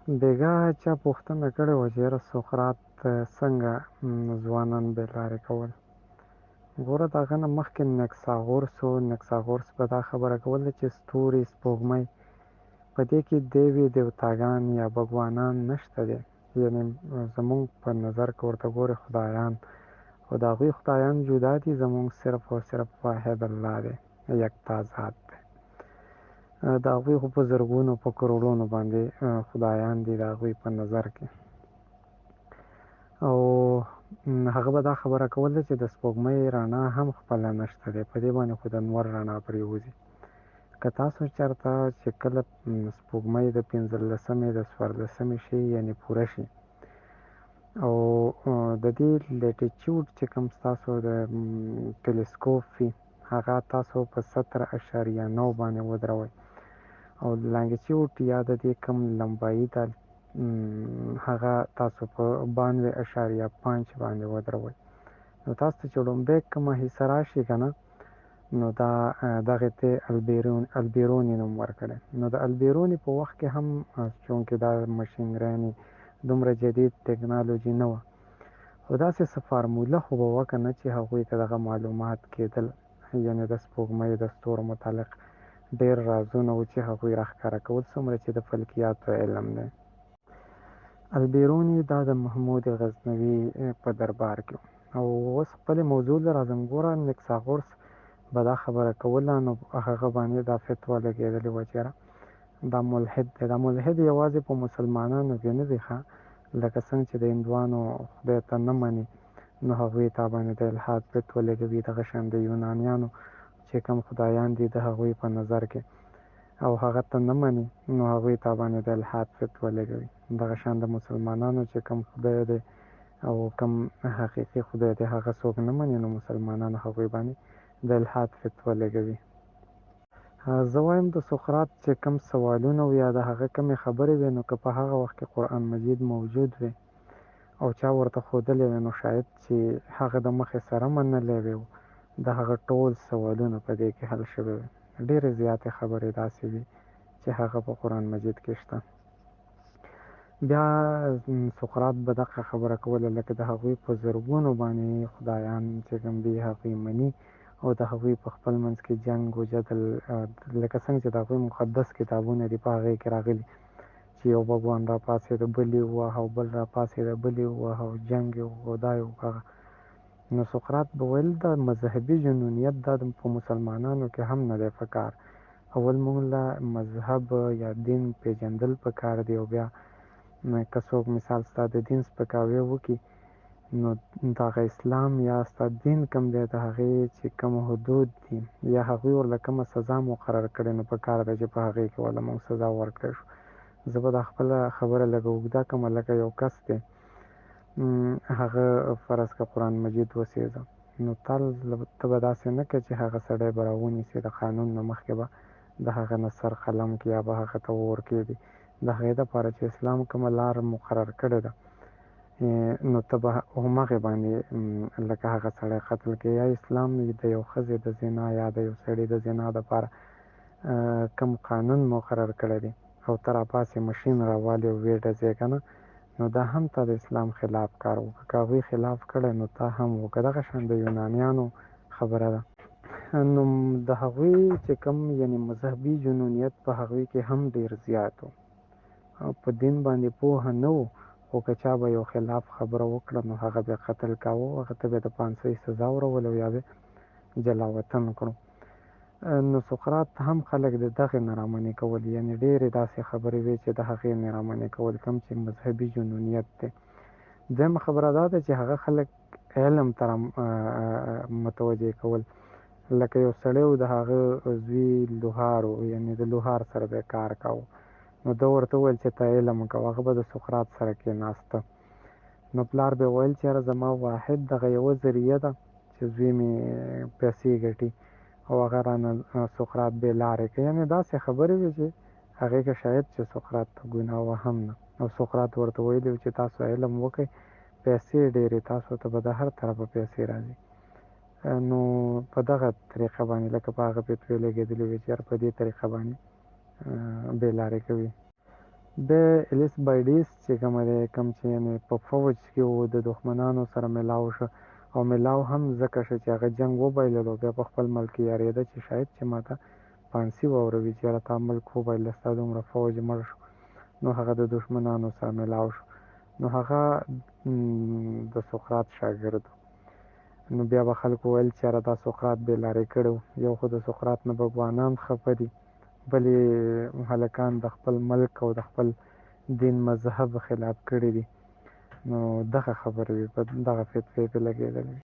بېګا چا پوښتنه کړې وه چې یاره سقراط څنګه ځوانان بې لارې کول. ګوره د هغه نه مخکې نکساغورس و. نکساغورس به دا خبره کوله چې ستوري، سپوږمۍ، په دې کې دیوې دیوتاګان یا بګوانان نشته دی. یعنې زمونږ په نظر که ورته ګورې خدایان، خو د هغوی خدایان جدا دي، زمونږ صرف او صرف واحد الله دی، یکتا ذات دی. د هغوی خو په زرګونو په کروړونو باندې خدایان دي د هغوی په نظر کې. او هغه به دا خبره کوله چې د سپوږمۍ رڼا هم خپله نشته دی، په دې باندې خو د نور رڼا پرېوځي. که تاسو چېرته چې کله سپوږمۍ د 15مې د 14مې شي، یعنې پوره شي، او د دې لیټیچیوډ چې کوم ستاسو د ټیلیسکوپ وي هغه تاسو په 17.9 باندې ودروئ، او لانګیچیوډ یا د دې کوم لمبایي ده هغه تاسو په 92.5 باندې ودروئ، نو تاسو ته چې لومبی کومه حصه راشي که نه، نو دا دغې ته البیروني نوم ورکړی. نو د البیروني په وخت کې هم چونکې دا مشینګرانې دومره جدید ټکنالوژي نه وه، خو داسې څه فارموله خو به وه که نه چې هغوی ته دغه معلومات کېدل، یعنې د سپوږمۍ د ستورو متعلق ډېر رازونه وو چې هغوی راښکاره کول، څومره چې د فلکیاتو علم دی. البیروني دا د محمود غزنوي په دربار کې او اوس خپلې موضوع ته راځم. ګوره نکساغورس به دا خبره کوله، نو هغه باندې دا فتوا لګېدلې وه چې یاره دا ملحد دی. دا ملحد یوازې په مسلمانانو کې نه دی ښه، لکه څنګه چې د هندوانو خدای ته نه مني نو هغوی ته باندې د الحاد فتوا لګوي. دغه شان د یونانیانو چې کوم خدایان دي د هغوی په نظر کې او هغه ته نه مني نو هغوی ته باندې د الحاد فتوا لګوي. دغه شان د مسلمانانو چې کوم خدای دی او کوم حقیقي خدای دی هغه څوک نه مني نو مسلمانانو هغوی باندې د الحاد فتوا لګوي. زه وایم د سقراط چې کوم سوالونه و یا د هغه کومې خبرې وې، نو که په هغه وخت کې قرآن مجید موجود وي او چا ورته ښودلی وی، نو شاید چې هغه د مخې سره منلی وی، د هغه ټول سوالونه په دې کې حل شوي وي. ډېرې زیاتې خبرې داسې دي چې هغه په قرآن مجید کې شته. بیا سقراط به دغه خبره کوله لکه د هغوی په زرګونو باندې خدایان چې کوم دي هغوی مني او د هغوی په خپل منځ کې جنګ و جدل، لکه څنګه چې د هغوی مقدس کتابونه دي په هغې کې راغلي چې یو بګوان را پاڅېده بل یې وواهه او بل را پاڅېده بل یې وواهه او جنګ یې او دا یې هغه. نو سقراط به ویل دا مذهبي جنونیت دا په مسلمانانو کې هم نه دی پکار. اول مونږ له مذهب یا دین پیژندل پکار دی، او بیا که څوک مثال ستا د دین سپکاوی وکړي نو دغه اسلام یا ستا دین کوم دی د هغې چې کوم حدود دي یا هغوی ورله کومه سزا مقرر کړې نو پکار ده چې په هغې کې ورله مونږ سزا ورکړی شو. زه به دا خپله خبره لږه اوږده کړمه. لکه یو کس دی هغه فرض که قرآن مجید وسېزه، نو ته به داسې نه کوې چې هغه سړی به راونیسې د قانون نه مخکې به د هغه نه سر قلم کړي یا به هغه ته اور کېږدي. د هغې دپاره چې اسلام کومه لار مقرر کړې ده نو ته به همغې باندې لکه هغه سړی قتل کړې. یا اسلام د یو ښځې د زنا یا د یو سړي د زنا دپاره کوم قانون مقرر کړی دی او ته راپاسې مشین راوالې او ویې ډزې که نه، نو دا هم تا د اسلام خلاف کار وکړه. که هغوی خلاف کړی نو تا هم وکړه. دغه شان د یونانیانو خبره ده. نو د هغوی چې کوم یعنې مذهبي جنونیت په هغوی کې هم ډېر زیات و او په دین باندې پوهه نه و، خو که چا به یو خلاف خبره وکړه نو هغه به قتل کاوه، هغه ته به د پانسۍ سزا ورول او یا به جلا وطن کړو. نو سقراط هم خلک د دغې نه رامنې کول، یعنې ډېرې داسې خبرې وې چې د هغې نه رامنې کول، کوم چې مذهبي جنونیت دی. دویمه خبره دا ده چې هغه خلک علم ته متوجه کول. لکه یو سړی و د هغه زوی لوهار و، یعنې د لوهار سره به یې کار کاوه، نو ده ورته وویل چې ته علم کوه. هغه به د سقراط سره کېناسته، نو پلار به یې ویل چې یاره زما واحد دغه یوه ذریعه ده چې زوی مې پیسې ګټي او هغه رانه سقراط بې لارې کوي. یعنې داسې خبرې وې چې هغې که شاید چې سقراط ته ګناه وه هم نه. او سقراط ورته ویلي و چې تاسو علم وکئ، پیسې ډېرې، تاسو ته به د هر طرفه پیسې راځي. نو په دغه طریقه باندې لکه په هغه فتوې لګېدلې وې چې یاره په دې طریقه باندې بې لارې کوي. د الیسبایډس چې کومه دی کوم چې یعنې په فوج کې و د دښمنانو سره ملاو شو او ملاو هم ځکه شو چې هغه جنګ وبایللو بیا په خپل ملک کې یارېده چې شاید چې ماته پانسي واوروي چې یاره تا ملک وبایله ستا دومره فوج مړ شو نو هغه د دښمنانو سره ملاو شو نو هغه د سقراط شاګرد نو بیا به خلکو ویل چې یاره دا سقراط بې لارې کړی یو خو د سقراط نه بګوانان خفه دي بل هلکان د خپل ملک او د خپل دین مذهب خلاف کړي دي نو دغه خبرې وې په دغه فتوې پې لګېدلې